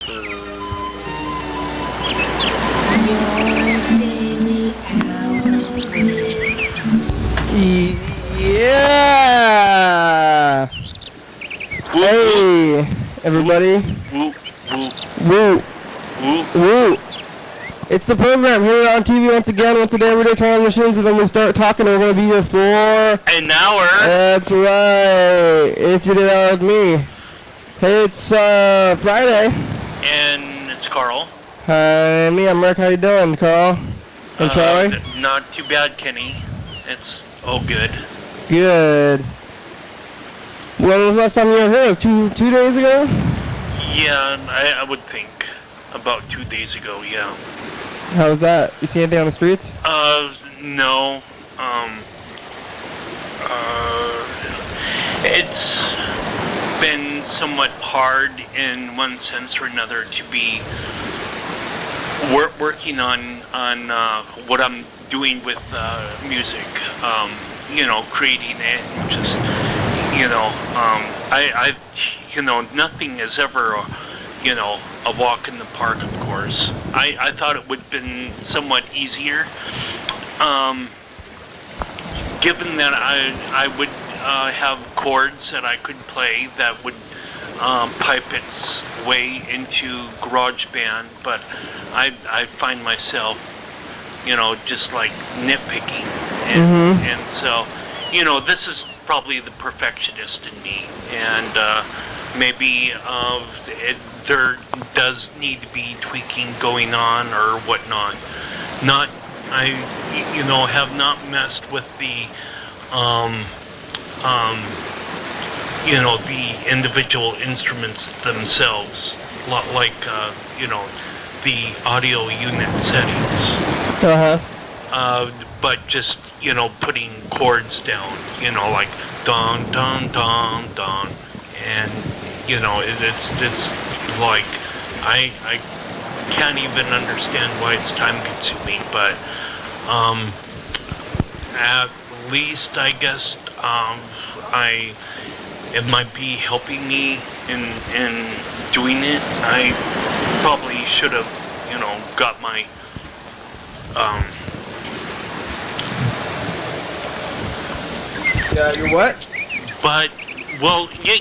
Yeah! Hey, everybody. Woo. Woo. It's the program here on TV once again. Once a day, every day, trying machines, and then we start talking, and we're going to be here for an hour. That's right. It's your day out with me. Hey, it's Friday. And it's Carl. Hi, me. I'm Rick. How you doing, Carl? And Charlie? Not too bad, Kenny. It's good. Good. When was the last time you were here? It was two days ago? Yeah, I would think. About 2 days ago, yeah. How was that? You see anything on the streets? No. It's been somewhat hard in one sense or another to be working on what I'm doing with music. Creating it and just, nothing is ever, a walk in the park, of course. I thought it would have been somewhat easier, given that I would have chords that I could play that would pipe its way into GarageBand, but I find myself, just like nitpicking, and so, this is probably the perfectionist in me, and maybe there does need to be tweaking going on or whatnot. I have not messed with the, the individual instruments themselves, like, the audio unit settings. But just, putting chords down, like don, don, don, don, and, it's like, I can't even understand why it's time consuming, but, at least I guess, it might be helping me in doing it. I probably should have, got my, Yeah, your what? But, well, I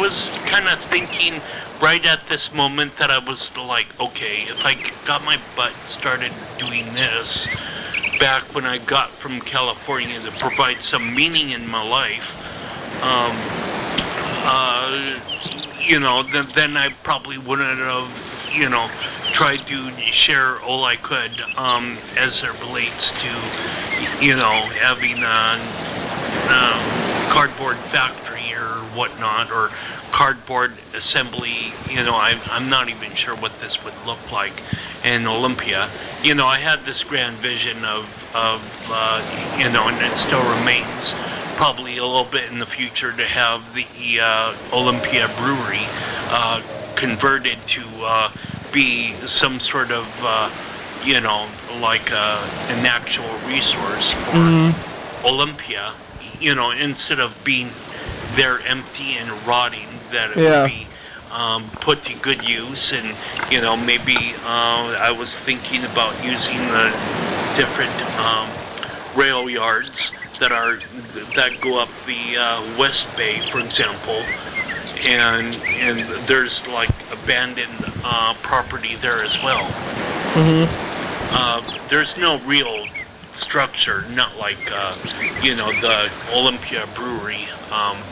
was kind of thinking right at this moment that I was like, okay, if I got my butt started doing this back when I got from California to provide some meaning in my life, then I probably wouldn't have, tried to share all I could, as it relates to, having a cardboard factory or whatnot, or cardboard assembly. I'm not even sure what this would look like in Olympia. I had this grand vision of and it still remains probably a little bit in the future to have the Olympia Brewery converted to be some sort of like an actual resource for Olympia, instead of being there empty and rotting, that it would be put to good use. And maybe I was thinking about using the different rail yards that go up the West Bay, for example, and there's like abandoned property there as well. There's no real structure, not like the Olympia Brewery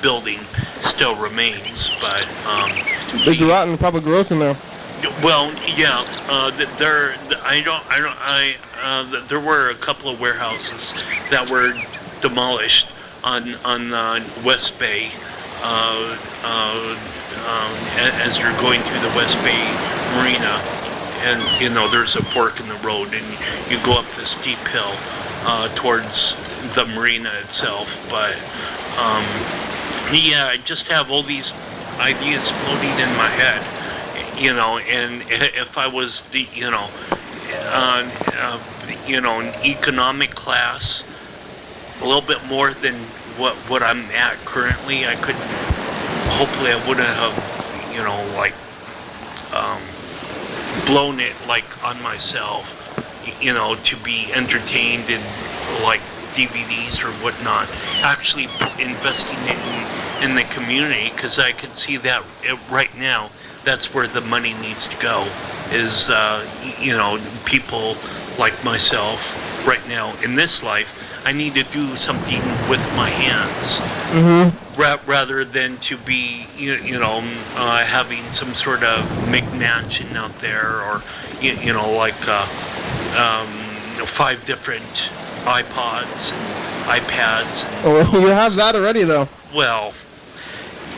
building still remains, but there's a rotten public gross in there. Well, yeah, there were a couple of warehouses that were demolished on West Bay, as you're going through the West Bay Marina, and there's a fork in the road, and you go up this steep hill towards the marina itself. But I just have all these ideas floating in my head, and if I was the an economic class a little bit more than what I'm at currently, I could, hopefully I wouldn't have like blown it like on myself, to be entertained in like DVDs or whatnot, actually investing it in the community, because I can see that right now that's where the money needs to go, is people like myself right now in this life. I need to do something with my hands, rather than to be having some sort of McMansion out there, or like 5 different iPods and iPads. Oh, you have that already, though. Well,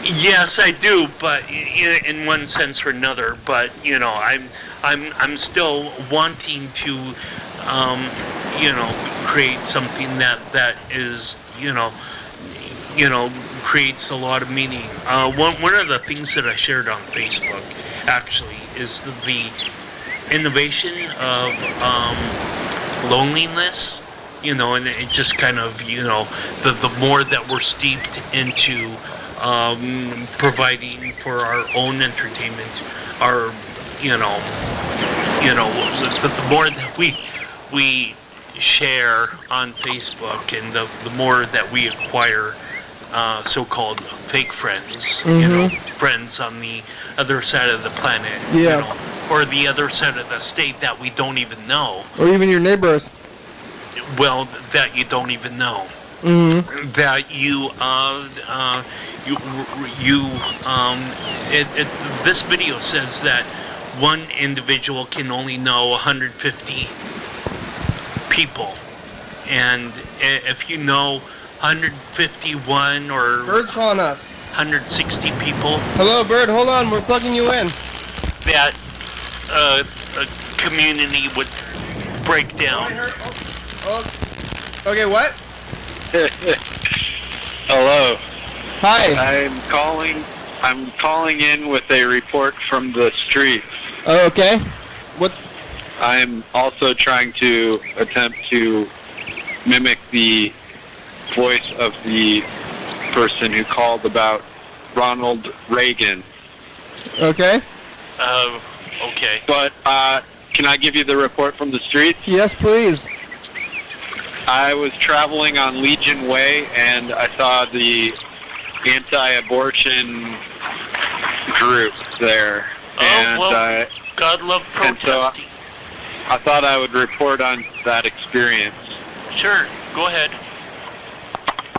yes, I do, but in one sense or another. But I'm still wanting to, create something that is, creates a lot of meaning. One of the things that I shared on Facebook actually is the innovation of loneliness. And it just kind of, the more that we're steeped into providing for our own entertainment, our, the more that we share on Facebook, and the more that we acquire so-called fake friends, friends on the other side of the planet, or the other side of the state that we don't even know, or even your neighbors. Well, that you don't even know. That this video says that one individual can only know 150 people, and if you know 151 or Bird's calling us. 160 people. Hello, Bird. Hold on, we're plugging you in. That a community would break down. Oh. Okay, what? Hello. Hi. I'm calling in with a report from the streets. Oh, okay. I'm also trying to attempt to mimic the voice of the person who called about Ronald Reagan. Okay. Okay. But can I give you the report from the streets? Yes, please. I was traveling on Legion Way, and I saw the anti-abortion group there. God love protesting. And so I thought I would report on that experience. Sure, go ahead.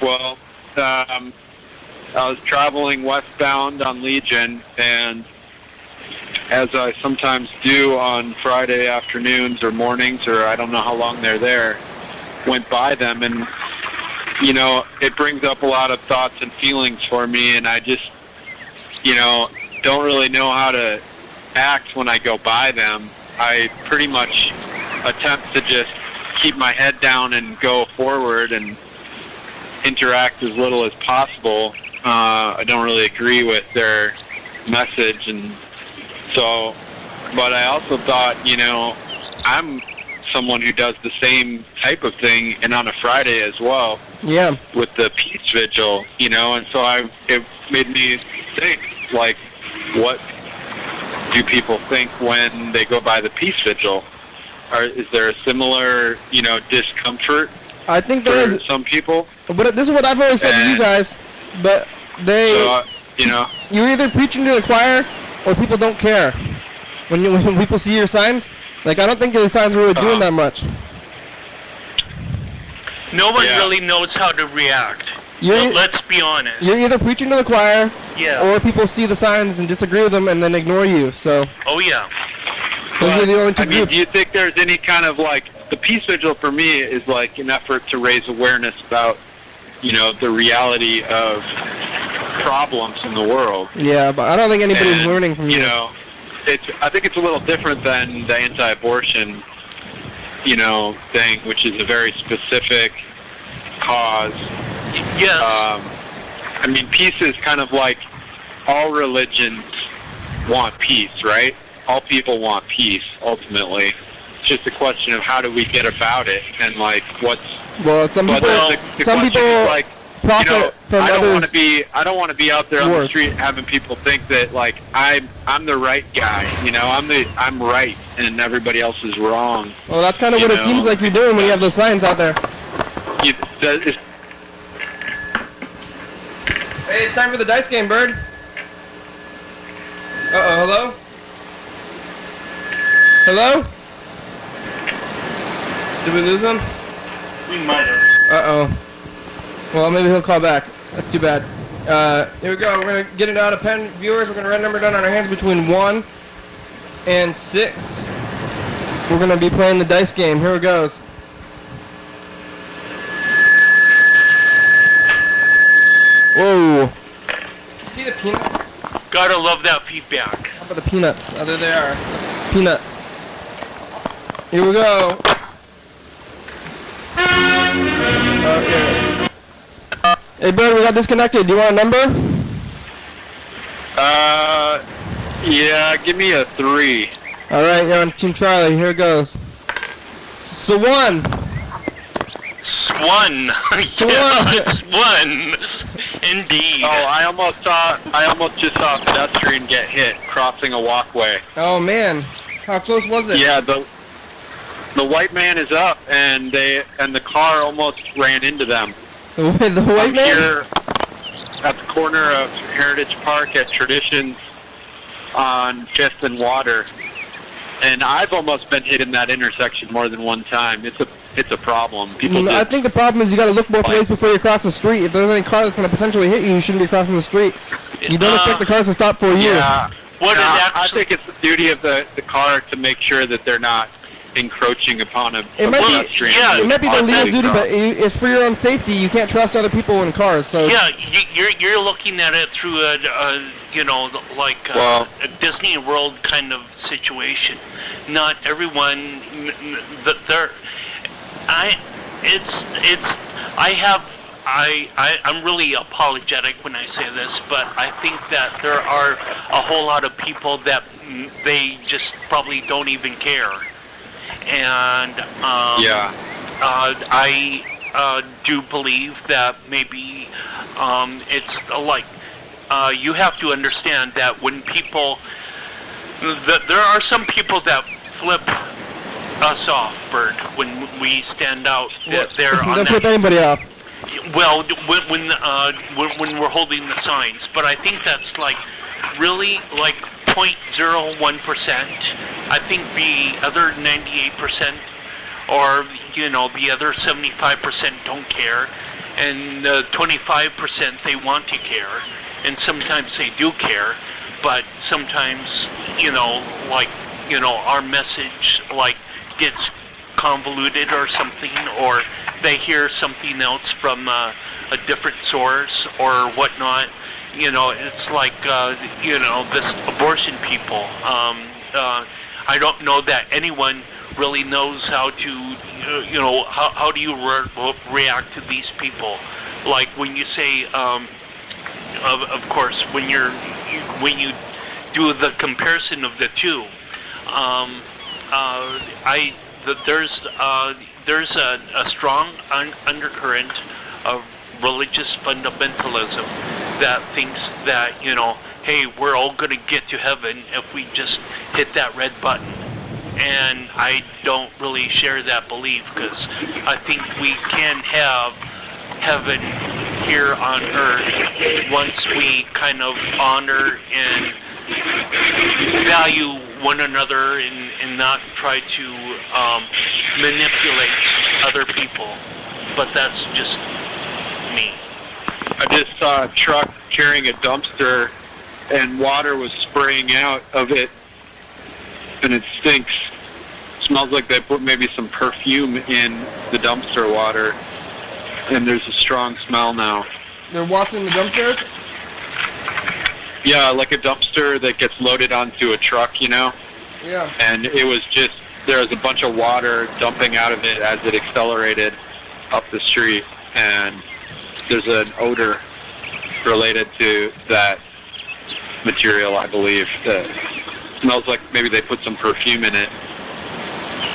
Well, I was traveling westbound on Legion, and as I sometimes do on Friday afternoons or mornings, or I don't know how long they're there, went by them, and it brings up a lot of thoughts and feelings for me, and I just don't really know how to act when I go by them. I pretty much attempt to just keep my head down and go forward and interact as little as possible. I don't really agree with their message, and so, but I also thought, I'm someone who does the same type of thing, and on a Friday as well. Yeah. With the peace vigil, and so it made me think, like, what do people think when they go by the peace vigil? Is there a similar, discomfort? I think there is. Some people. But this is what I've always said to you guys. But you're either preaching to the choir, or people don't care. When people see your signs, like, I don't think the signs are really doing that much. No one really knows how to react. Let's be honest. You're either preaching to the choir, or people see the signs and disagree with them and then ignore you. So. Oh yeah. Those are the only two groups. Do you think there's any kind of, like, the peace vigil for me is like an effort to raise awareness about, the reality of problems in the world. Yeah, but I don't think anybody's learning from you. I think it's a little different than the anti-abortion, thing, which is a very specific cause. Yes. Peace is kind of like all religions want peace, right? All people want peace, ultimately. It's just a question of how do we get about it, and, like, Well, some people profit from I others. I don't want to be out there on the street having people think that like I'm the right guy. I'm right and everybody else is wrong. Well, that's kind of what it seems like you're doing when you have those signs out there. Hey, it's time for the dice game, Bird. Hello? Hello? Did we lose him? We might have. Uh-oh. Well, maybe he'll call back. That's too bad. Here we go. We're going to get it out of pen. Viewers, we're going to write a number down on our hands between 1 and 6. We're going to be playing the dice game. Here it goes. Whoa. See the peanuts? Gotta love that feedback. How about the peanuts? Oh, there they are. Peanuts. Here we go. Yeah. Hey, Bird, we got disconnected. Do you want a number? Yeah, give me a 3. All right, you're on Team Charlie. Here it goes. Swan. Swan. Swan. Indeed. Oh, I almost just saw a pedestrian get hit crossing a walkway. Oh man, how close was it? Yeah, the white man is up, and the car almost ran into them. The white man? Here at the corner of Heritage Park at Traditions on 5th and Water, and I've almost been hit in that intersection more than one time. It's a problem. I think the problem is you got to look both ways before you cross the street. If there's any car that's going to potentially hit you, you shouldn't be crossing the street. You don't expect the cars to stop for you. Yeah. I think it's the duty of the car to make sure that they're not encroaching upon a pedestrian. It might be the legal duty, but it's for your own safety. You can't trust other people in cars. So yeah, you're looking at it through a Disney World kind of situation. Not everyone. I'm really apologetic when I say this, but I think that there are a whole lot of people that they just probably don't even care. And I do believe that maybe it's like you have to understand that when people, there are some people that flip us off, Bird, when we stand out there on don't flip anybody off. Well, when we're holding the signs, but I think that's like really like 0.01%. I think the other 98%, or the other 75% don't care, and 25% they want to care, and sometimes they do care, but sometimes our message gets convoluted or something, or they hear something else from a different source or whatnot. It's like this abortion people. I don't know that anyone really knows how to how do you react to these people. Like when you say of course when you do the comparison of the two, there's a strong undercurrent of religious fundamentalism that thinks that, hey, we're all going to get to heaven if we just hit that red button. And I don't really share that belief, because I think we can have heaven here on earth once we kind of honor and value one another and not try to manipulate other people. But that's just me. I just saw a truck carrying a dumpster and water was spraying out of it, and it stinks. Smells like they put maybe some perfume in the dumpster water, and there's a strong smell now. They're washing the dumpsters? Yeah, like a dumpster that gets loaded onto a truck, Yeah. And it was just, there was a bunch of water dumping out of it as it accelerated up the street, and there's an odor related to that material, I believe, that smells like maybe they put some perfume in it.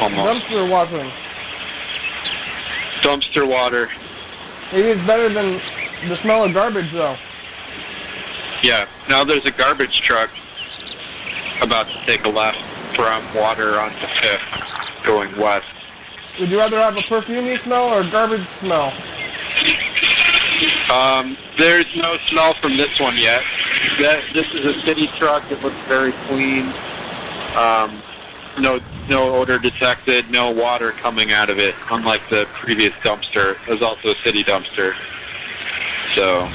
Almost. Dumpster washing. Dumpster water. Maybe it's better than the smell of garbage, though. Yeah. Now there's a garbage truck about to take a left from Water onto 5th, going west. Would you rather have a perfumey smell or a garbage smell? There's no smell from this one yet. This is a city truck. It looks very clean. No odor detected. No water coming out of it. Unlike the previous dumpster, it was also a city dumpster. So,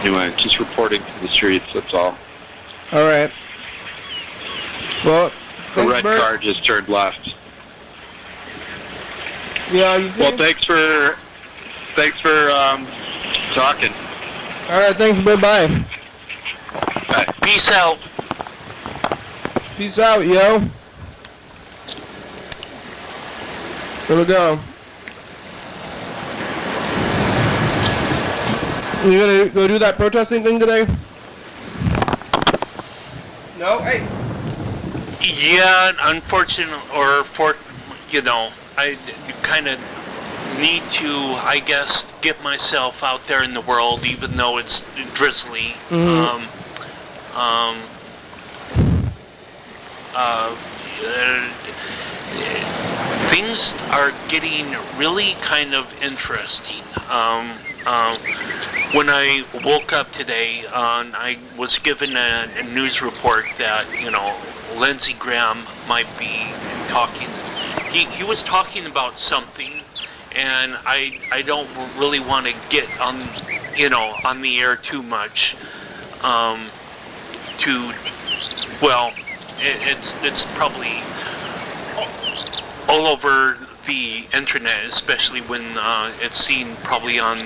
anyway, just reporting to the streets. That's all. All right. Well, The thanks, red Bert. car just turned left. Yeah. You see? Well, thanks for talking. All right. Thanks, Bert. Bye. Bye. Peace out. Peace out, yo. Here we go. You gonna go do that protesting thing today? No? Hey. Yeah, unfortunately, I kind of need to, I guess, get myself out there in the world, even though it's drizzly. Things are getting really kind of interesting. When I woke up today, I was given a news report that, Lindsey Graham might be talking. He was talking about something, and I don't really want to get on the air too much. It's probably all over the internet, especially when it's seen probably on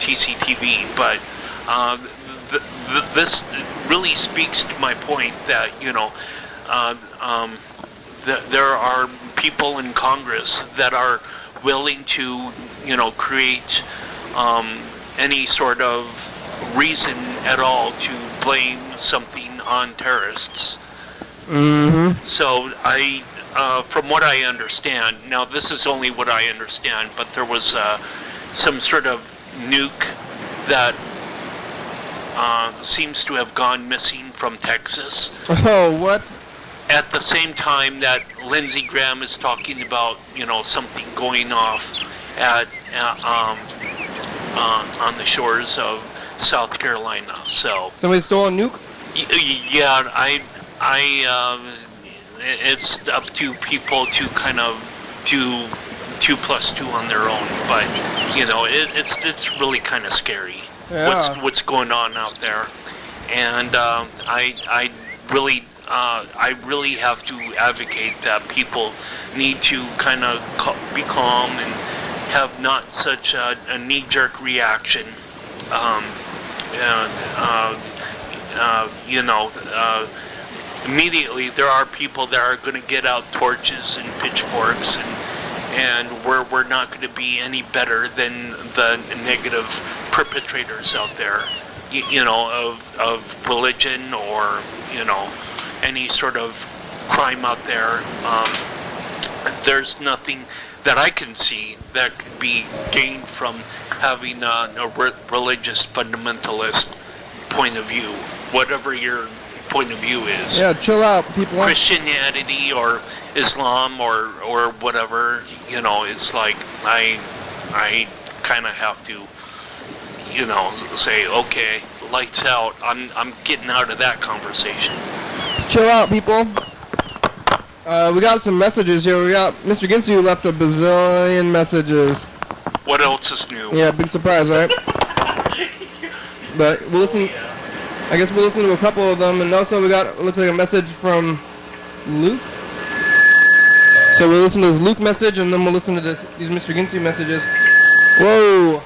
TCTV. But this really speaks to my point that there are people in Congress that are willing to create any sort of reason at all to blame something on terrorists. So from what I understand, now this is only what I understand, but there was some sort of nuke that seems to have gone missing from Texas. Oh, what? At the same time that Lindsey Graham is talking about, something going off at on the shores of South Carolina. So Somebody stole a nuke? yeah, it's up to people to kind of do 2 + 2 on their own, but it's really kind of scary. Yeah. What's going on out there, and I really have to advocate that people need to kind of be calm and have not such a knee-jerk reaction. Immediately there are people that are going to get out torches and pitchforks, and we're not going to be any better than the negative perpetrators out there, of religion or any sort of crime out there. There's nothing that I can see that could be gained from having a religious fundamentalist point of view, whatever your point of view is. Yeah, chill out, people. Christianity or Islam or whatever, it's like I kind of have to, say, okay, lights out. I'm getting out of that conversation. Chill out, people. We got some messages here. We got Mr. Ginsu left a bazillion messages. What else is new? Yeah, big surprise, right? But we'll listen. I guess we'll listen to a couple of them, and also we got, it looks like a message from Luke. So we'll listen to this Luke message, and then we'll listen to these Mr. Ginsu messages. Whoa.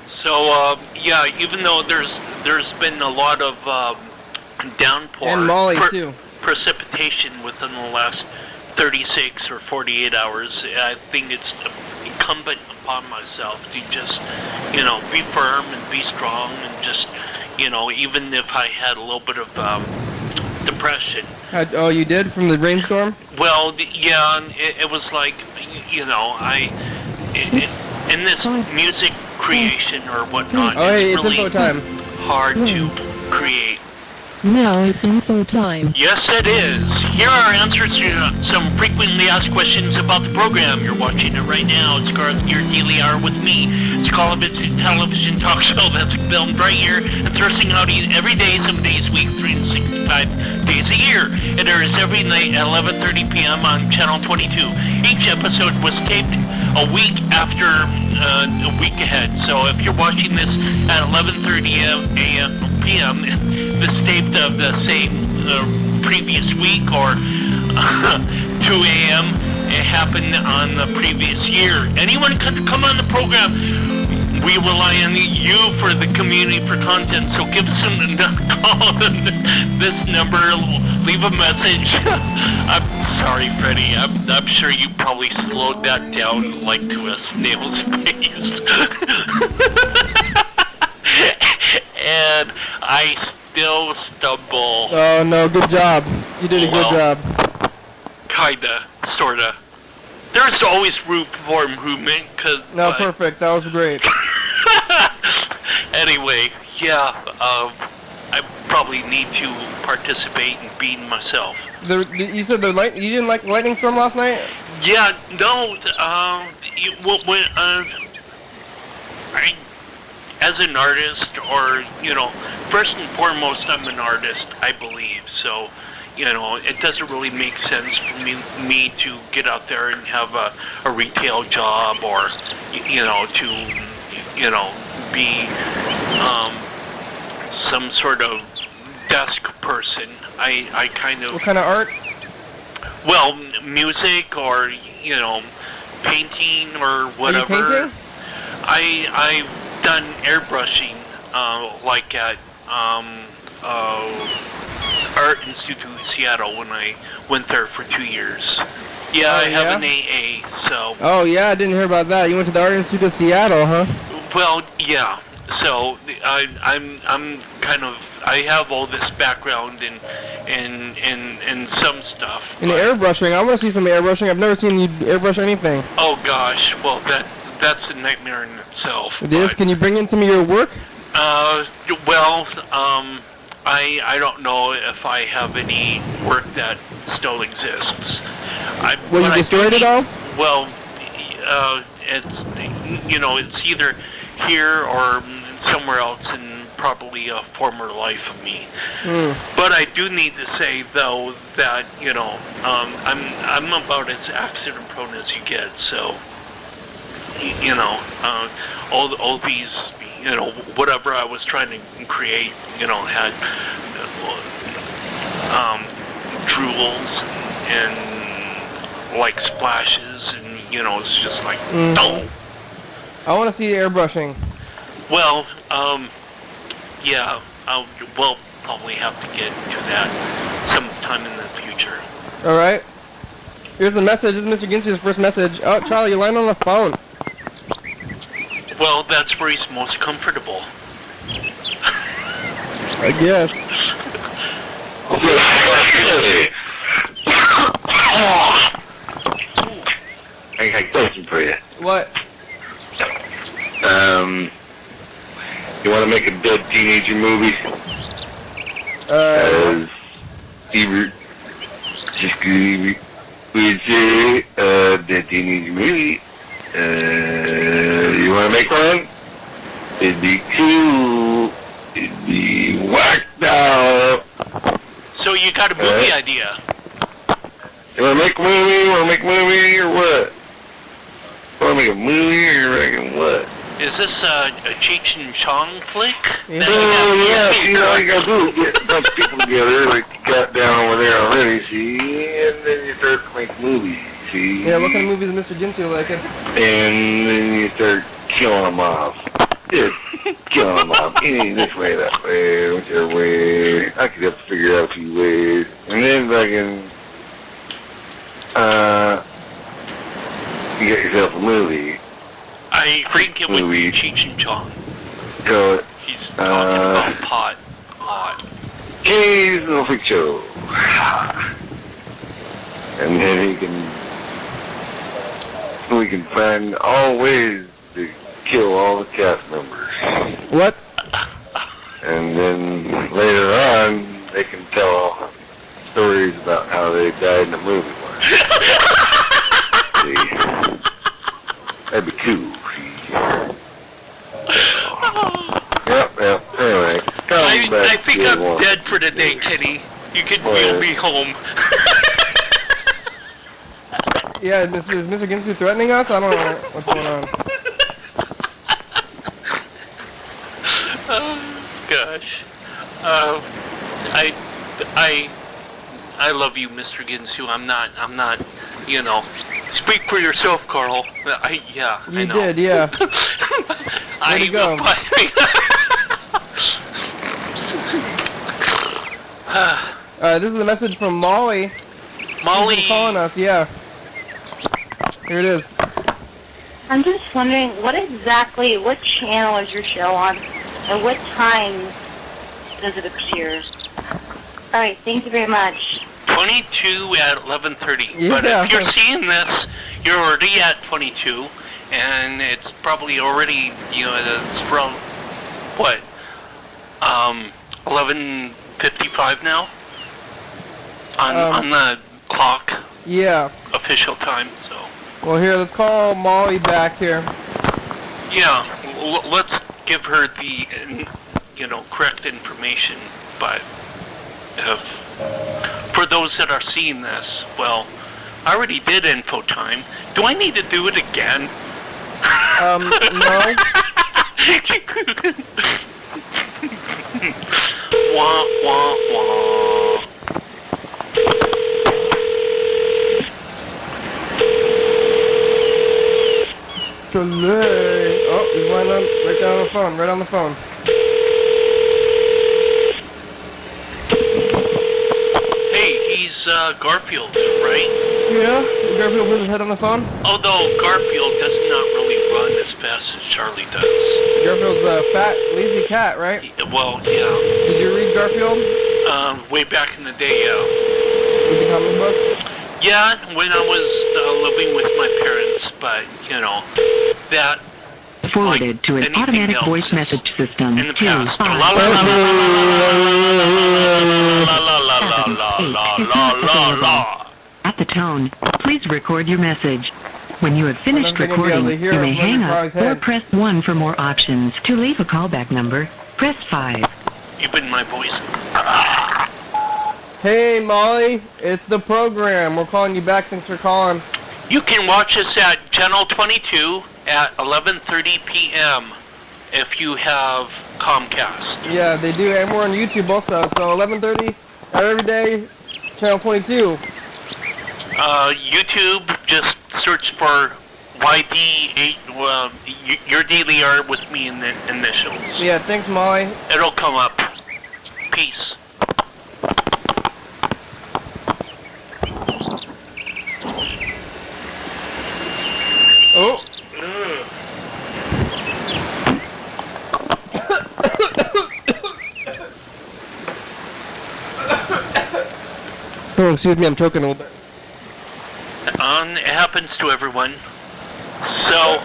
So yeah, even though there's been a lot of downpour And Molly too. Precipitation within the last 36 or 48 hours, I think it's incumbent upon myself to just be firm and be strong, and just even if I had a little bit of depression. Oh, you did from the rainstorm? Well, yeah, it was like you know, in this music creation or whatnot, hey, it's it's info really time. hard to create. Now it's info time. Yes, it is. Here are answers to some frequently asked questions about the program. You're watching it right now. It's your daily hour with me. It's called a television talk show that's filmed right here in Thurston County every day, 7 days a week, 365 days a year. It airs every night at 11:30 p.m. on Channel 22. Each episode was taped a week after a week ahead. So if you're watching this at 11:30 p.m., this taped of the same previous week, or 2 a.m. it happened on the previous year. Anyone can come on the program. We rely on you for the community for content, so give us a call on this number, leave a message. I'm sorry, Freddie. I'm sure you probably slowed that down like to a snail's pace. And I still stumble. Oh no, good job. You did a good job. Kinda, sorta. There's always room for improvement, No, perfect. That was great. Anyway, yeah, I probably need to participate in being myself. You said you didn't like lightning storm last night? Yeah, no, as an artist, or, you know, first and foremost, I'm an artist, I believe, so, you know, it doesn't really make sense for me to get out there and have a retail job, or, you know, to, you know, be some sort of desk person. I kind of... What kind of art? Well, music, or, you know, painting, or whatever. Are you painting? I've done airbrushing, like at Art Institute in Seattle when I went there for 2 years. Yeah, I have an AA, so... Oh yeah, I didn't hear about that. You went to the Art Institute of Seattle, huh? Well, yeah. So I'm kind of, I have all this background in some stuff. In airbrushing, I want to see some airbrushing. I've never seen you airbrush anything. Oh gosh, well that's a nightmare in itself. It is? Can you bring in some of your work? Well, I don't know if I have any work that still exists. Well, you destroyed it all? Well, it's, you know, it's either here or somewhere else in probably a former life of me. But I do need to say, though, that, you know, I'm about as accident prone as you get, so, you know, all these, you know, whatever I was trying to create, you know, had drools and like splashes, and, you know, it's just like, oh. I want to see the airbrushing. Well, yeah, we'll probably have to get to that sometime in the future. All right. Here's a message. This is Mr. Ginsu's first message. Oh, Charlie, you're lying on the phone. Well, that's where he's most comfortable. I guess. I got a question for you. What? You want to make a dead teenager movie? Dead teenager movie. You want to make one? It'd be cool. It'd be whacked out. So you got a movie idea? You want to make a movie? You want to make a movie or what? Want to make a movie or reckon what? Is this a Cheech and Chong flick? Yeah. Oh, yeah, see, all you gotta do is get a bunch of people together, like you got down over there already, see, and then you start to make movies, see? Yeah, what kind of movies does Mr. Ginsu like? And then you start killing them off. Just killing them off. This way, that way, whichever way. I could have to figure out a few ways. And then you get yourself a movie. I think it would be Cheech and Chong. So, He's talking about pot a lot. He's a freak show. And then he can we can find all ways to kill all the cast members. What? And then later on, they can tell stories about how they died in the movie. See? That'd be cool. See? Yep. Anyway, I think I'm dead for the day, Kenny. You can wheel me home. Yeah, is Mr. Ginsu threatening us? I don't know what's going on. Oh gosh. I love you, Mr. Ginsu. I'm not, you know. Speak for yourself, Carl. You I know. did, yeah. Where'd he go? This is a message from Molly. Molly. She's been calling us, yeah. Here it is. I'm just wondering, what channel is your show on, and what time does it appear? All right, thank you very much. 22 at 11:30. Yeah. But if you're seeing this, you're already at 22, and it's probably already, you know, it's from, what, 11:55 now? On the clock. Yeah. Official time, so. Well, here, let's call Molly back here. Yeah, let's give her the, you know, correct information, but for those that are seeing this, well, I already did info time. Do I need to do it again? No. Wah, wah, wah. Oh, he's right on the phone. Hey, he's Garfield, right? Yeah? Garfield put his head on the phone? Although Garfield does not really run as fast as Charlie does. Garfield's a fat, lazy cat, right? Well, yeah. Did you read Garfield? Way back in the day, yeah. Read the comic books? Yeah, when I was living with my parents, but, you know, that... Forwarded like to an automatic voice message system. In the past. At the tone, please record your message. When you have finished recording, you may hang up or press 1 for more options. To leave a callback number, press 5. You've been my voice. Hey, Molly, it's the program. We're calling you back. Thanks for calling. You can watch us at Channel 22 at 11:30 p.m. if you have Comcast. Yeah, they do, and we're on YouTube also. So 11:30 every day, Channel 22. YouTube, just search for YDH. Your daily art with me in the initials. Yeah, thanks, Molly. It'll come up. Peace. Oh. Oh, excuse me, I'm choking a little bit. It happens to everyone. So,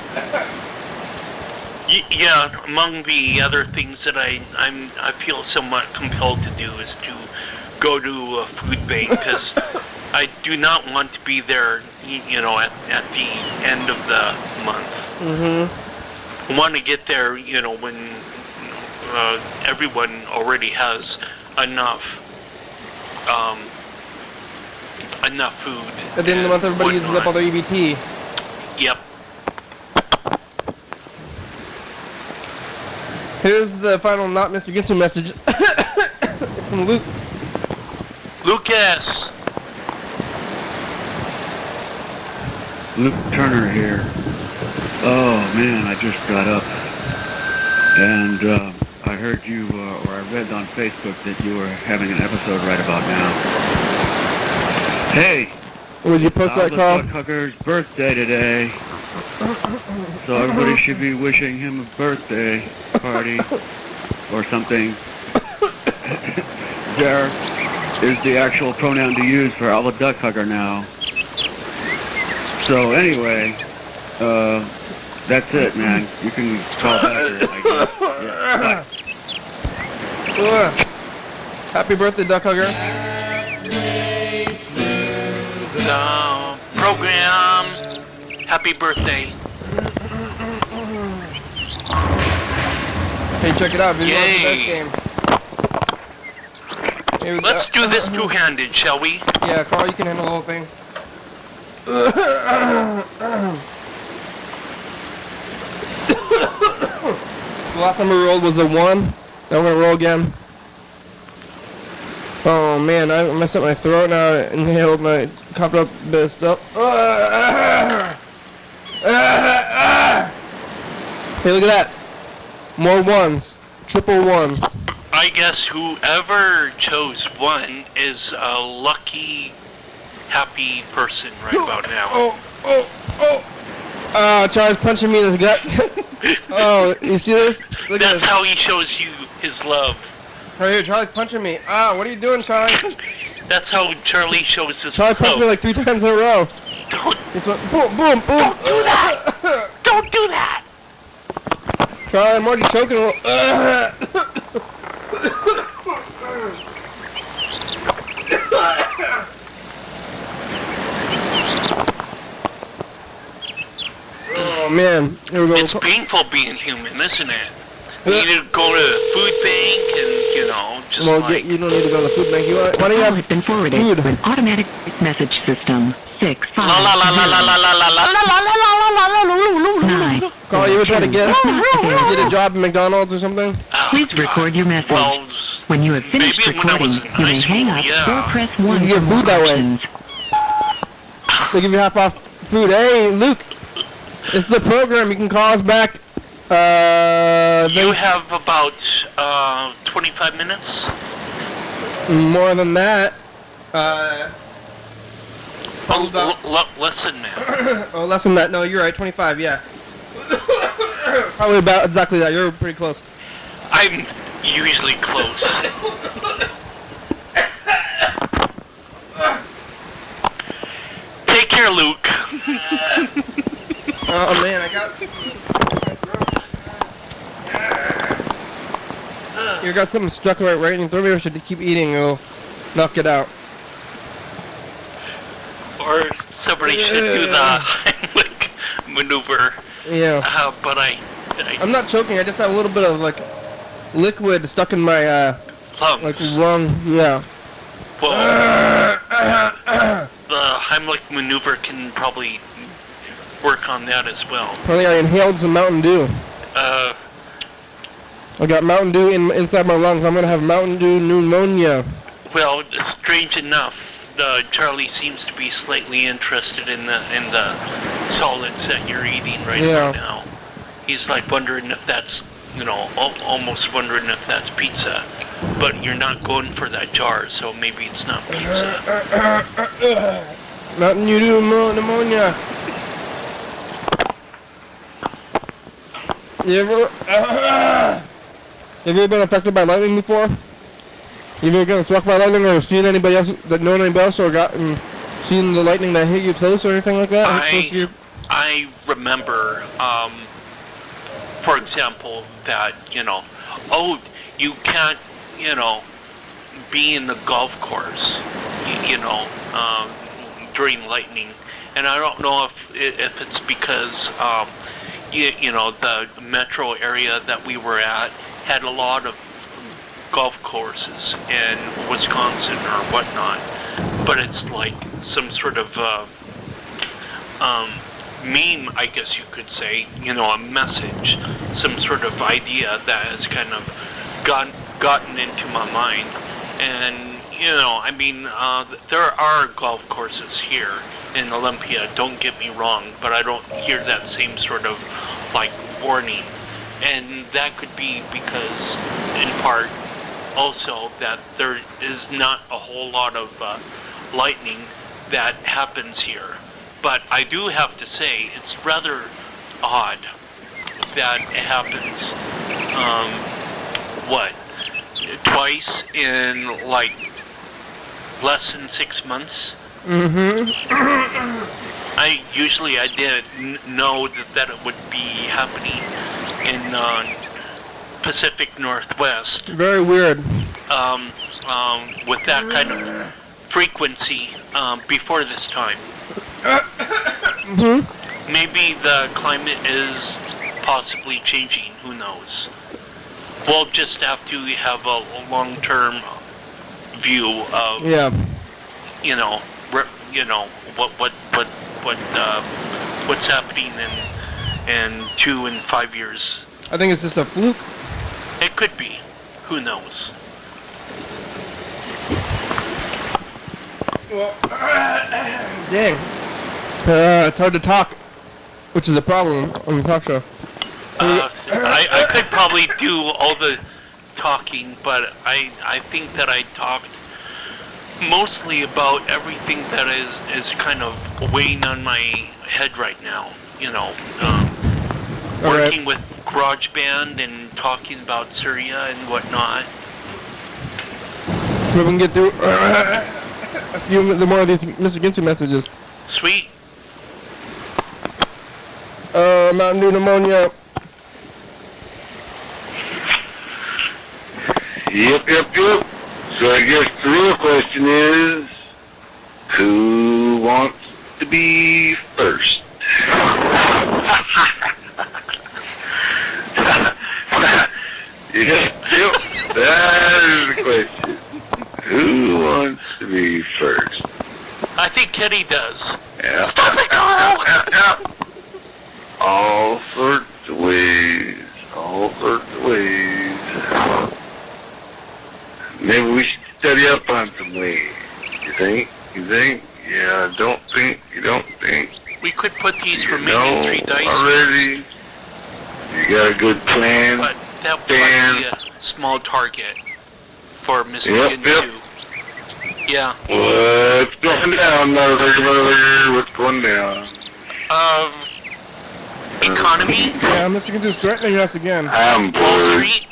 yeah, among the other things that I feel somewhat compelled to do is to go to a food bank, because I do not want to be there, you know, at the end of the month. Mm-hmm. I want to get there, you know, when everyone already has enough food. At the end of the month, everybody uses up all their EBT. Yep. Here's the final not Mr. Ginsu message. It's from Luke. Lucas! Luke Turner here. Oh man, I just got up. And I heard you, or I read on Facebook that you were having an episode right about now. Hey! Would you post that, Carl? Duckhugger's birthday today. So everybody should be wishing him a birthday party or something. There is the actual pronoun to use for all the Duckhugger now. So anyway, That's it, man. You can call back here, I guess. Yeah. Happy birthday, Duckhugger. The program. Happy birthday. Hey, check it out. Video the best game. Hey, let's do this two-handed, shall we? Yeah, Carl, you can handle the whole thing. The last time we rolled was a 1. Now we're gonna roll again. Oh man, I messed up my throat now. I inhaled my coughed up bit of stuff. Hey, look at that. More 1s. Triple 1s. I guess whoever chose 1 is a lucky, happy person right about now. Charlie's punching me in the gut. Oh, you see this? Look That's at this. how he shows you his love. Right here, Charlie's punching me. What are you doing, Charlie? That's how Charlie shows his Charlie love. punched me like 3 times in a row. Don't, boom, boom, boom. Don't do that! Don't do that! Charlie, I'm already choking a little. Oh man, here we go. It's painful being human, isn't it? You need to go to the food bank and, just you don't need to go to the food bank. Why don't you have been forwarded food? to an automatic message system. 6 5 la la la la la la la la la la la. Carl, you ever try to get a job at McDonald's or something? Please record your message. When you have finished recording, you may hang up or press 1 you can get food that way. They give you half off food. Hey, Luke, this is the program. You can call us back. You have about 25 minutes. More than that. Less than that. Oh, less than that. No, you're right. 25. Yeah. Probably about exactly that. You're pretty close. I'm usually close. Take care, Luke. Oh man, I got. You got something stuck right in your throat. Maybe I should keep eating. It'll knock it out. Or somebody should do the Heimlich maneuver. Yeah. But I'm not choking. I just have a little bit of liquid stuck in my lungs. Lung. Yeah. Well, the Heimlich maneuver can probably work on that as well. Apparently, I inhaled some Mountain Dew. I got Mountain Dew inside my lungs. I'm gonna have Mountain Dew pneumonia. Well, strange enough, Charlie seems to be slightly interested in the solids that you're eating right about now. He's like wondering if that's, almost wondering if that's pizza. But you're not going for that jar, so maybe it's not pizza. Mountain Dew pneumonia. You ever been affected by lightning before? You ever been struck by lightning or seen anybody else that know anybody else or seen the lightning that hit you close or anything like that? I remember, for example, that, you can't, be in the golf course, during lightning. And I don't know if it's because, the metro area that we were at had a lot of golf courses in Wisconsin or whatnot, but it's like some sort of meme, I guess you could say, a message, some sort of idea that has kind of gotten into my mind. And there are golf courses here in Olympia, don't get me wrong, but I don't hear that same sort of warning. And that could be because, in part, also that there is not a whole lot of lightning that happens here. But I do have to say, it's rather odd that it happens, twice in less than 6 months? Mm-hmm. I usually I didn't know that it would be happening in Pacific Northwest. Very weird. With that kind of frequency before this time. Maybe the climate is possibly changing. Who knows? We'll just have to have a long-term view of what's happening in 2 and 5 years. I think it's just a fluke. It could be. Who knows? Well, dang. It's hard to talk, which is a problem on the talk show. I could probably do all the talking, but I think that I talked mostly about everything that is kind of weighing on my head right now. Working with GarageBand and talking about Syria and whatnot. We can get through a few more of these Mr. Ginsu messages. Sweet. Mountain Dew Pneumonia. Yep. So I guess the real question is, who wants to be first? Yep, that is the question. Who wants to be first? I think Kitty does. Yeah. Stop it, Carl! Yeah. All sorts of ways. Maybe we should study up on some ways. You think? Yeah, you don't think. We could put these remaining 3 dice already. You got a good plan? But that would be a small target for Mr. Ginsu. Yeah. What's going down, motherfucker? What's going down? Economy? Yeah, Mr. Ginsu's threatening us again. I'm bored. Wall Street?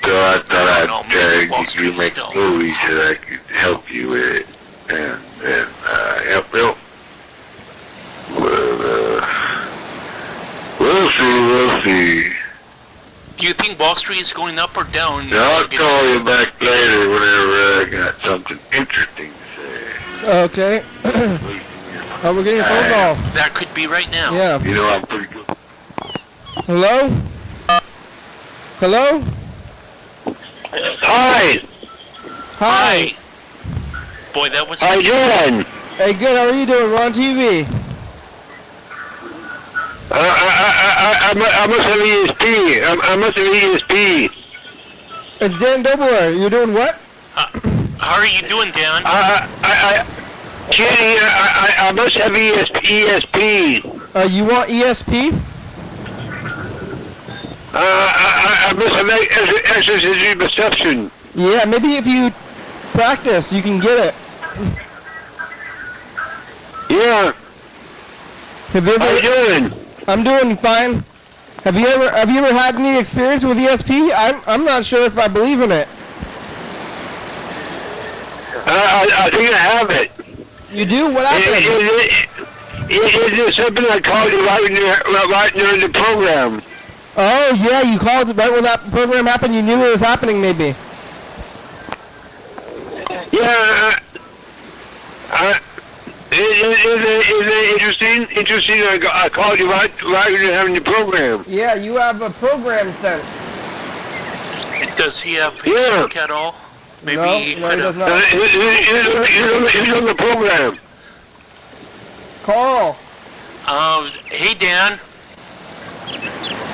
So I thought I'd you make movies that I could help you with. And help. We'll see. Do you think Wall Street is going up or down? I'll call you back later whenever I got something interesting to say. Okay. We're getting a phone call. That could be right now. Yeah. I'm pretty good. Hello? Hi. Boy, that was... How you doing? Hey, good. How are you doing? We're on TV. I must have ESP. I must have ESP. It's Dan Dobler. You're doing what? How are you doing, Dan? Jenny, I must have ESP. You want ESP? I must have exercise perception. Yeah, maybe if you practice, you can get it. Yeah. How you doing? I'm doing fine. Have you ever had any experience with ESP? I'm not sure if I believe in it. I think I have it. You do? What happened? Is it something I called you right during the program? Oh yeah, you called right when that program happened. You knew it was happening, maybe. Yeah. Is it interesting? I called you right when you're having the program. Yeah, you have a program sense. Does he have Facebook at all? Maybe no, he does not. He's on the program. Carl. Hey, Dan.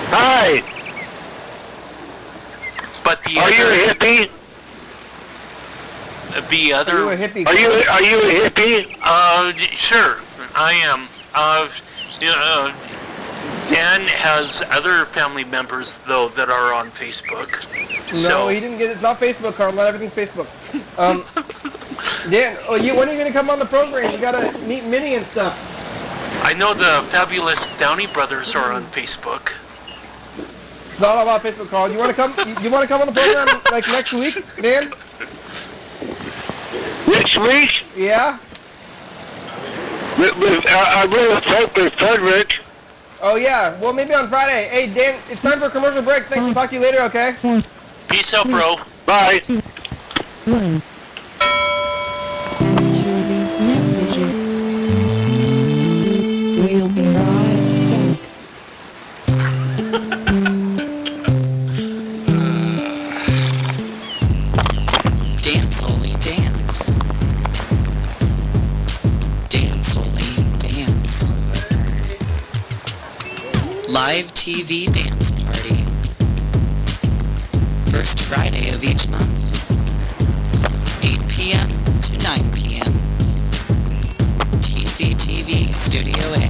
Hi. But the Are you a hippie? The other... Are you a hippie? Are you a hippie? Sure, I am. Dan has other family members, though, that are on Facebook. No, he didn't get it. It's not Facebook, Carl. Not everything's Facebook. Dan, when are you going to come on the program? You got to meet Minnie and stuff. I know the fabulous Downey brothers are on Facebook. It's not all about Facebook, Carl. You want to come? You want to come on the program like next week, Dan? Next week? Yeah. I'm really tight with Frederick. Oh, yeah. Well, maybe on Friday. Hey, Dan, it's time for a commercial break. Thanks. We'll talk to you later, okay? Peace out, bro. Bye. 2, 1. After these messages, we'll be right back. Dance, Oli, dance. Dance, Oli, dance. Live TV dance party. First Friday of each month. 8 p.m. to 9 p.m. TCTV Studio A.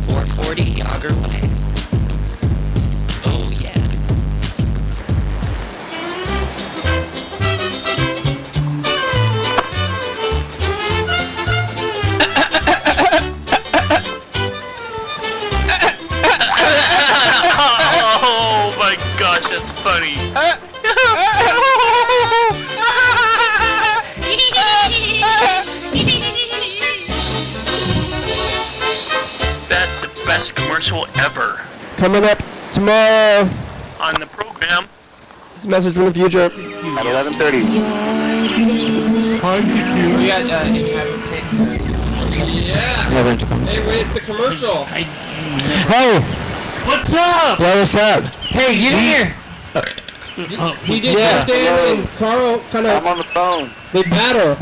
440 Yager Way. Oh yeah. Oh my gosh, that's funny. That's the best commercial ever. Coming up tomorrow. On the program. It's a message from the future. At 11:30. We got inhabitant. Yeah. Hey, wait, it's the commercial. Oh. What's up? What is up? Hey, get in here. DJ Dan and Carl kind I'm of, on the phone. they battle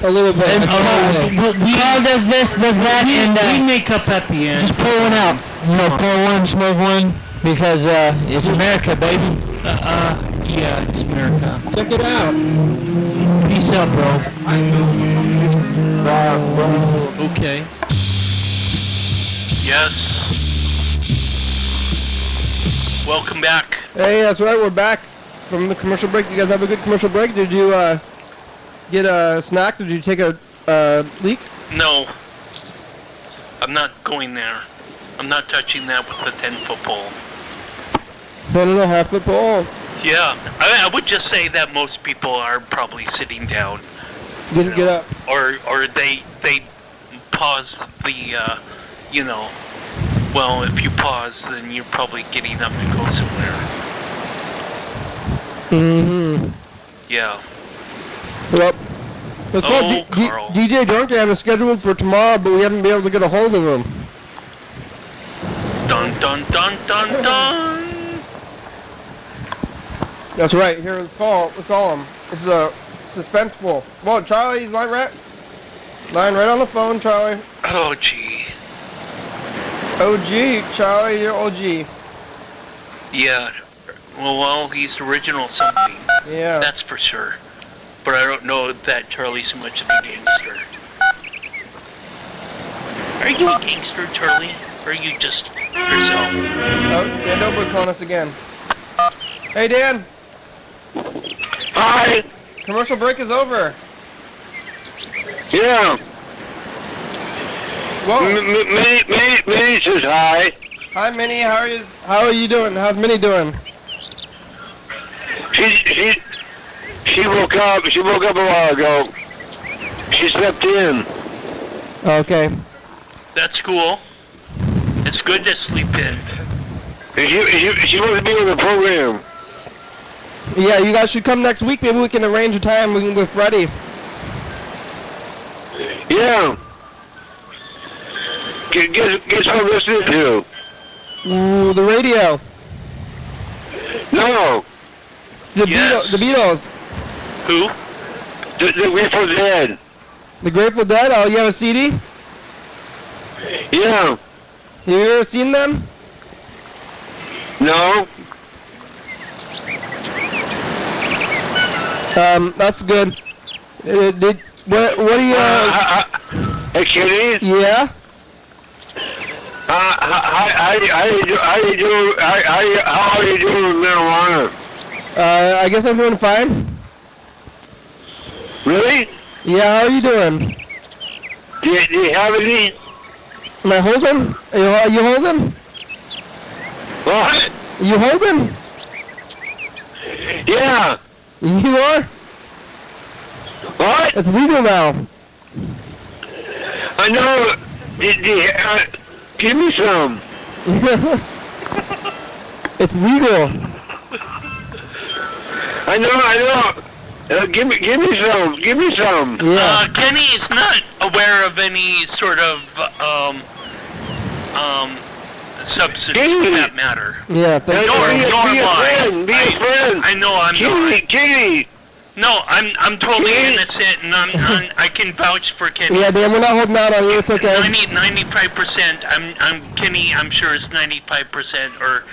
a little bit. Carl does this, does that, and we make up at the end. just pull one out. You know, pull one, smoke one, because it's America, baby. Yeah, it's America. Check it out. Peace out, bro. Okay. Yes. Welcome back. Hey, that's right, we're back from the commercial break. You guys have a good commercial break? Did you get a snack? Did you take a leak? No. I'm not going there. I'm not touching that with the 10-foot pole. 1.5 foot pole. Yeah, I would just say that most people are probably sitting down. Didn't get up. Or they pause the, you know, well, if you pause, then you're probably getting up to go somewhere. Mm-hmm. Yeah. Yep. Let's call Carl. DJ Drunk Dan is scheduled for tomorrow, but we haven't been able to get a hold of him. Dun dun dun dun dun. That's right. Here, let's call him. It's suspenseful. Well, Charlie, he's lying right on the phone, Charlie. Oh, gee. OG, Charlie, you're OG. Yeah. Well, he's original something. Yeah. That's for sure. But I don't know that Charlie's much of a gangster. Are you a gangster, Charlie? Or are you just yourself? Oh, Dan Doble's calling us again. Hey, Dan. Hi. Commercial break is over. Yeah. Whoa. Minnie says hi. Hi, Minnie. How are you doing? How's Minnie doing? She woke up. She woke up a while ago. She slept in. Okay. That's cool. It's good to sleep in. She wants to be on the program. Yeah, you guys should come next week. Maybe we can arrange a time with Freddie. Yeah. Guess what I'm listening to? Ooh, the radio. No. The Yes. Beatles. Who? The Grateful Dead. The Grateful Dead? Oh, you have a CD? Yeah. Have you ever seen them? No. That's good. What do you, Hey, Kenny? yeah? How are you doing with marijuana? I guess I'm doing fine. Really? Yeah, how are you doing? Do you have any? Am I holding? Are you holding? What? You holding? Yeah. You are? What? It's legal now. I know. Give me some. It's legal. I know. Give me some. Yeah. Kenny is not aware of any sort of substance for that matter. Yeah, thanks. Nor Be a am friend. I know I'm not. Kitty. No, I'm totally innocent, and I can vouch for Kenny. Yeah, Dan, we're not holding out on you. It's okay. 95%. I'm Kenny. I'm sure it's 95%, or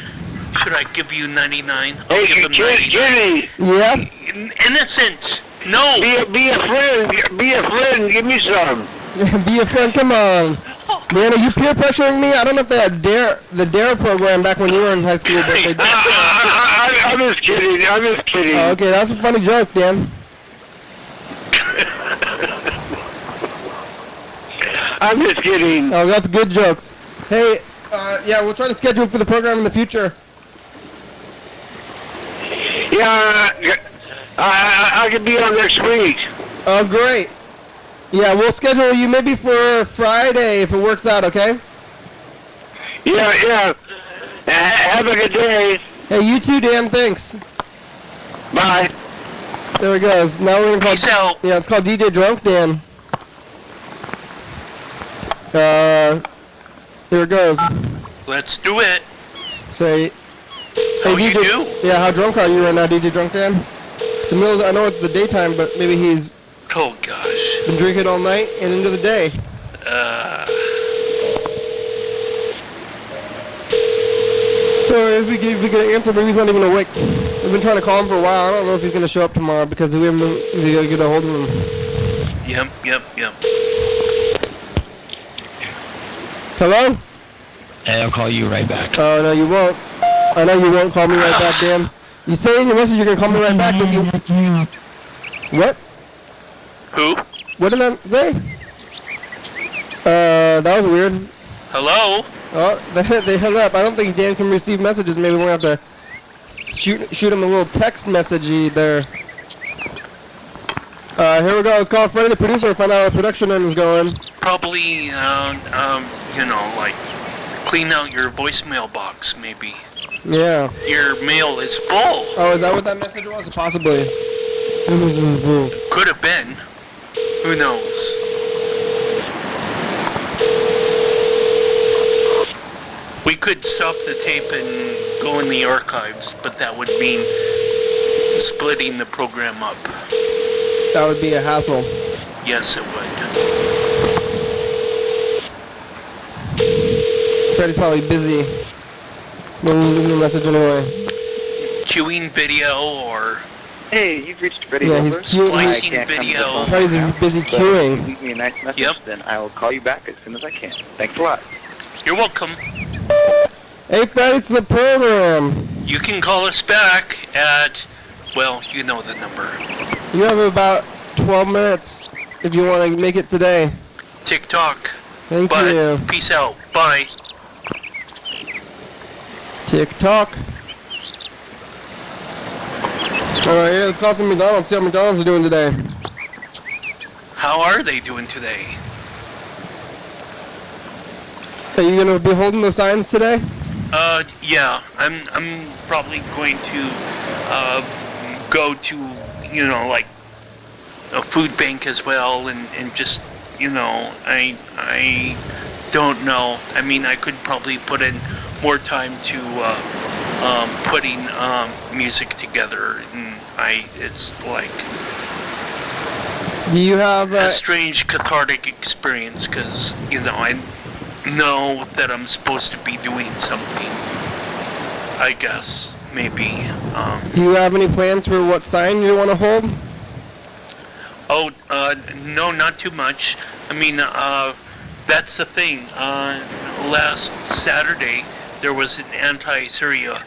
should I give you 99? I'll give him 99. Kitty. Yeah. Innocent. No. Be a friend. Give me some. Be a friend. Come on. Man, are you peer pressuring me? I don't know if they had the DARE program back when you were in high school, but they did. I'm just kidding. Oh, okay, that's a funny joke, Dan. I'm just kidding. Oh, that's good jokes. Hey, yeah, we'll try to schedule for the program in the future. Yeah, I could be on next week. Oh, great. Yeah, we'll schedule you maybe for Friday if it works out, okay? Yeah. Have a good day. Hey, you too, Dan. Thanks. Bye. There it goes. Now we're gonna call. Peace out. Yeah, it's called DJ Drunk Dan. Here it goes. Let's do it. Say. How Hey, you DJ. do? Yeah, how drunk are you right now, DJ Drunk Dan? It's the middle. I know it's the daytime, but maybe he's Oh gosh. been drinking all night and into the day. If we get an answer, maybe he's not even awake. We've been trying to call him for a while. I don't know if he's going to show up tomorrow because we haven't been able to get a hold of him. Yep. Hello? Hey, I'll call you right back. Oh, no, you won't. I know you won't call me right back, Dan. You say in your message you're going to call me right back, but you... What? Who? What did that say? That was weird. Hello? Oh, they hung up. I don't think Dan can receive messages. Maybe we'll have to shoot him a little text message there. Here we go. Let's call Freddie, the producer, find out how the production end is going. Probably, like clean out your voicemail box, maybe. Yeah. Your mail is full. Oh, is that what that message was? Possibly. Could have been. Who knows? We could stop the tape and go in the archives, but that would mean splitting the program up. That would be a hassle. Yes, it would. Freddie's probably busy. We'll leave him a message anyway. Queuing video or... Hey, you've reached Freddie. Yeah, he's queuing. Splicing video. Freddie's busy queuing. If you leave me a nice message, then I will call you back as soon as I can. Thanks a lot. You're welcome. Hey, Freddie, it's the program. You can call us back at, well, you know the number. You have about 12 minutes if you want to make it today. TikTok. Thank you. Peace out. Bye. TikTok. Alright, yeah, let's call some McDonald's, see how McDonald's are doing today. How are they doing today? Are you going to be holding the signs today? Yeah. I'm probably going to, go to, like, a food bank as well, and just, I don't know. I mean, I could probably put in more time to, putting, music together, and it's like... Do you have a strange cathartic experience, because, I know that I'm supposed to be doing something, I guess, maybe. Do you have any plans for what sign you want to hold? Oh, no, not too much. I mean, that's the thing. Last Saturday, there was an anti-Syria.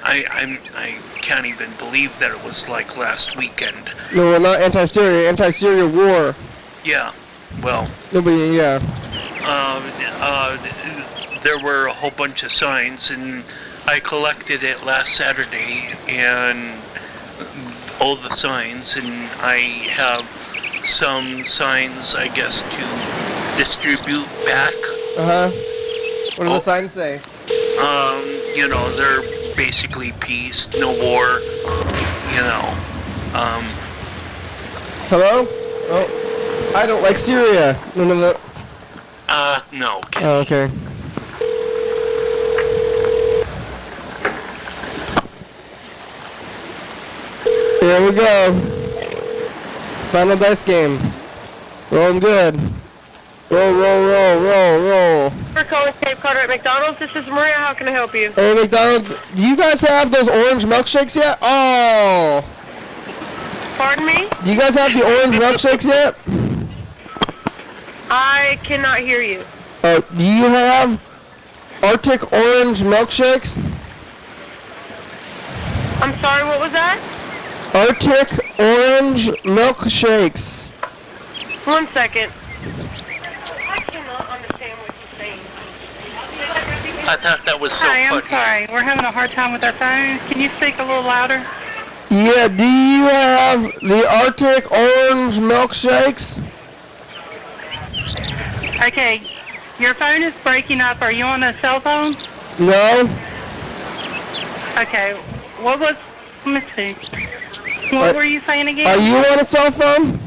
I can't even believe that it was like last weekend. No, not anti-Syria, anti-Syria war. Yeah, well. Nobody, yeah. There were a whole bunch of signs, and I collected it last Saturday, and all the signs, and I have some signs, I guess, to distribute back. What do the signs say? You know, they're basically peace, no war, you know. Hello? Oh, I don't like Syria. No. No. Oh, okay. Here we go. Final dice game. Rolling good. Roll. We're calling Cape Carter at McDonald's. This is Maria. How can I help you? Hey, McDonald's, do you guys have those orange milkshakes yet? Oh! Pardon me? Do you guys have the orange milkshakes yet? I cannot hear you. Do you have Arctic orange milkshakes? I'm sorry, what was that? Arctic orange milkshakes. 1 second. I cannot understand what you're saying. I thought that was so Hi, funny. I'm sorry. We're having a hard time with our phones. Can you speak a little louder? Yeah, do you have the Arctic orange milkshakes? Okay, your phone is breaking up. Are you on a cell phone? No. Okay, what was, let me see. What were you saying again? Are you on a cell phone?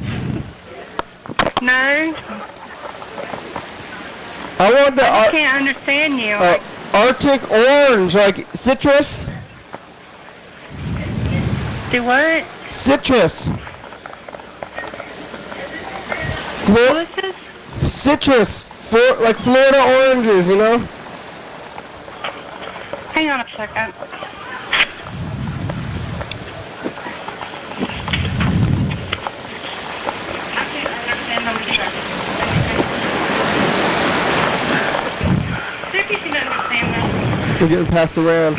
No. I want the I can't understand you. Arctic orange, like citrus. Do what? Citrus. Delicious? Citrus. Like Florida oranges, you know? Hang on a second. We're getting passed around.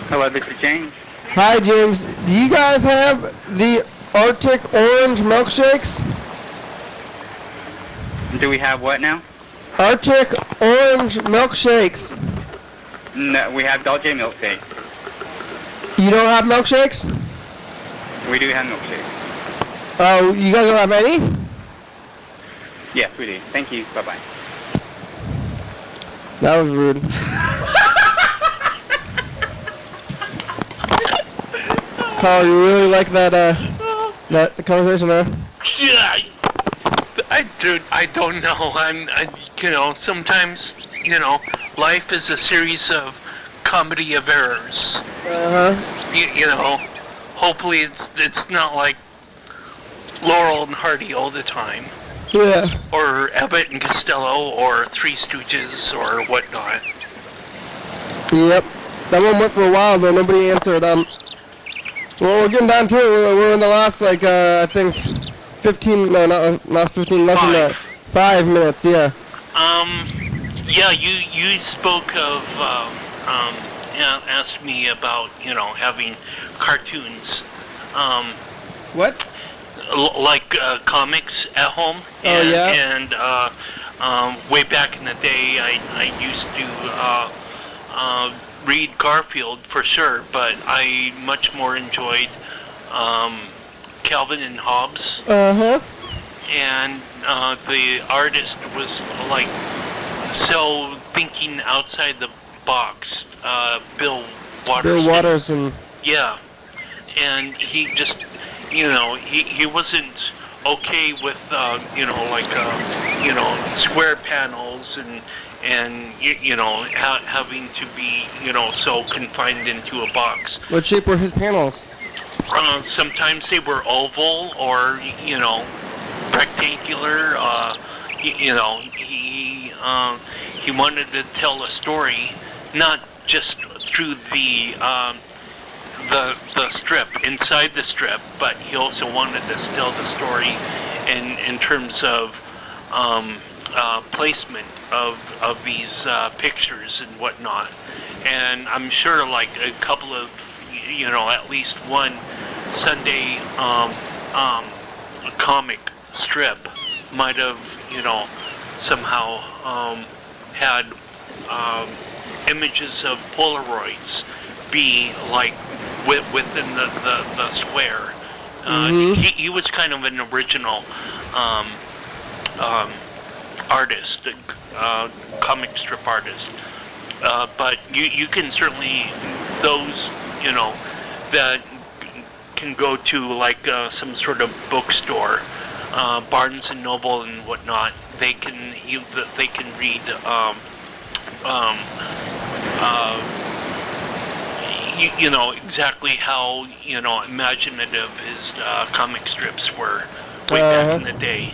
Hello, this is James. Hi, James. Do you guys have the Arctic orange milkshakes? Do we have what now? Arctic orange milkshakes. No, we have Dal J milkshake. You don't have milkshakes? We do have milkshake. Oh, you guys don't have any? Yes, we do. Thank you. Bye-bye. That was rude. Carl, you really like that conversation, huh? Yeah, I don't know. You know, sometimes, you know, life is a series of comedy of errors. You know, hopefully it's not like Laurel and Hardy all the time. Yeah. Or Abbott and Costello, or Three Stooges, or whatnot. Yep. That one went for a while, though. Nobody answered. Well, we're getting down to it. We're in the last, like, I think, 15, no, not 15, less than that. 5 minutes, yeah. Yeah, you spoke of, asked me about, you know, having cartoons. What? Like comics at home. And, way back in the day, I used to read Garfield for sure, but I much more enjoyed Calvin and Hobbes. And the artist was like so thinking outside the box. Bill Waters. Bill Waters and. Yeah, and he just. You know, he wasn't okay with, you know, like, you know, square panels and you know, having to be, you know, so confined into a box. What shape were his panels? Sometimes they were oval or, you know, rectangular. You know, he wanted to tell a story, not just through the strip, inside the strip, but he also wanted to tell the story in terms of placement of these pictures and whatnot. And I'm sure like a couple of, you know, at least one Sunday comic strip might have, you know, somehow had images of Polaroids be like within the square. He was kind of an original artist, comic strip artist. But you can certainly, those, that can go to like some sort of bookstore, Barnes and Noble and whatnot. They can read exactly how imaginative his comic strips were way back in the day.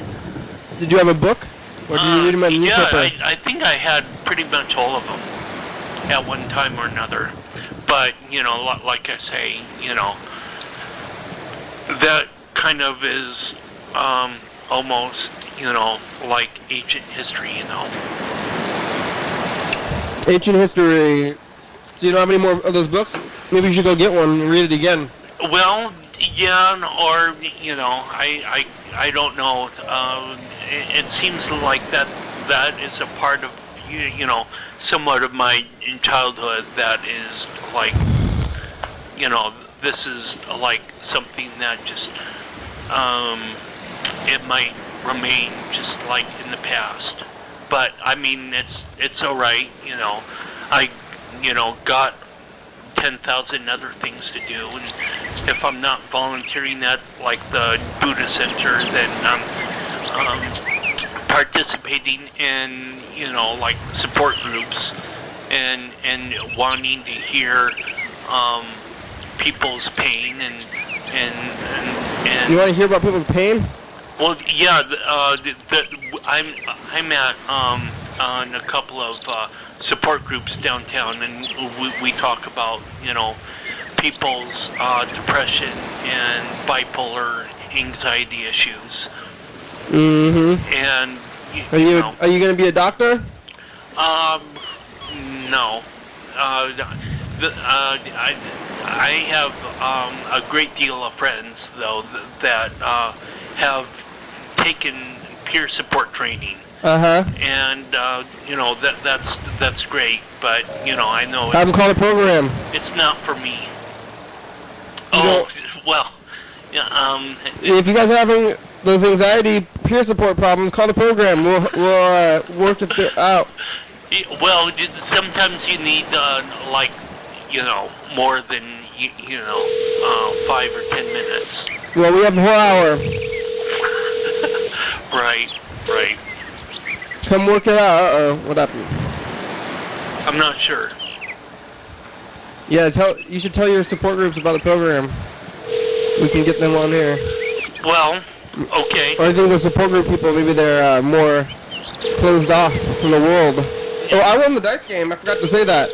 Did you have a book, or did you read them in the newspaper? Yeah, I think I had pretty much all of them at one time or another. But like I say, that kind of is almost like ancient history. Ancient history. Do you know how many more of those books? Maybe you should go get one and read it again. Well, yeah, or I don't know. It seems like that is a part of somewhat of my childhood. That is like this is like something that just it might remain just like in the past. But I mean, it's all right. I got 10,000 other things to do, and if I'm not volunteering at like the Buddha Center, then I'm participating in like support groups and wanting to hear people's pain and you want to hear about people's pain? Well, yeah, I'm at on a couple of support groups downtown, and we talk about people's depression and bipolar anxiety issues. Mm-hmm. And are you going to be a doctor? No. I have a great deal of friends though that have taken peer support training. And that's great, but I know have them call the program. It's not for me. Oh, well, yeah. If you guys are having those anxiety peer support problems, call the program. We'll work it out. Well, sometimes you need like more than 5 or 10 minutes. Well, we have a whole hour. Right. Come work it out. Uh-oh, what happened? I'm not sure. Yeah, you should tell your support groups about the program. We can get them on here. Well, okay. Or I think the support group people, maybe they're more closed off from the world. Oh, I won the dice game. I forgot to say that.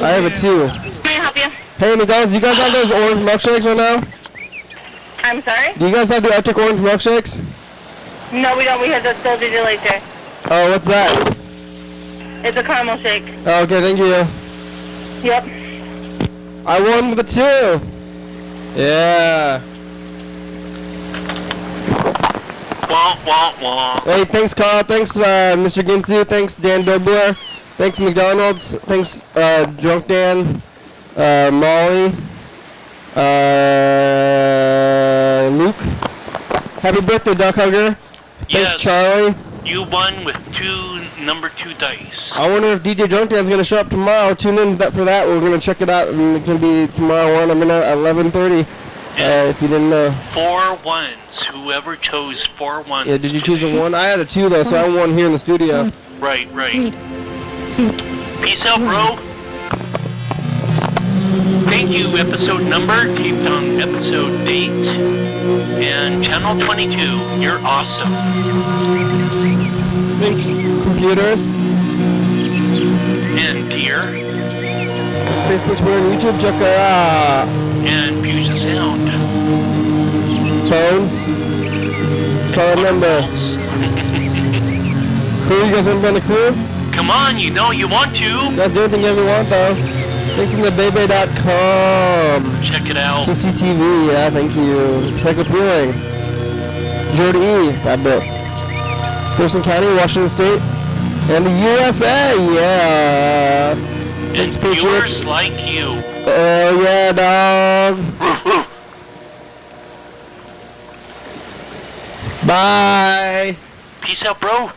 I have it too. Can I help you? Hey, McDonald's, do you guys have those orange milkshakes right now? I'm sorry? Do you guys have the Arctic orange milkshakes? No, we don't. We have the Soldier Delight there. Oh, what's that? It's a caramel shake. Oh, okay, thank you. Yep. I won with the 2. Yeah. Wah. Hey, thanks, Carl. Thanks, Mr. Ginsu. Thanks, Dan Dobler. Thanks, McDonald's. Thanks, Drunk Dan, Molly, Luke. Happy birthday, Duckhugger. Thanks, Yes, Charlie. You won with number 2 dice. I wonder if DJ Drunk Dan's going to show up tomorrow. Tune in for that. We're going to check it out. And it's going to be tomorrow on. I'm in at 11:30. If you didn't know. 4 ones. Whoever chose 4 ones. Yeah, did you choose a 1? I had a 2 though, so I won here in the studio. Right. 2. Peace out, bro. Thank you, episode number, taped on episode 8, and channel 22, you're awesome. Thanks, computers. And Deer. Facebook, Twitter, and YouTube, check her out. And Fusion Sound. Phones. Call a number. Crew, you guys want to be on the crew? Come on, you know you want to. You guys do anything you ever want, though. Thanks in the baby.com. Check it out. TCTV, yeah, thank you. Psycho Feeling. Jordy E, God bless. Thurston County, Washington State, and the USA, yeah. Thanks, And Patriots. viewers like you. Oh, yeah, dog. Bye. Peace out, bro.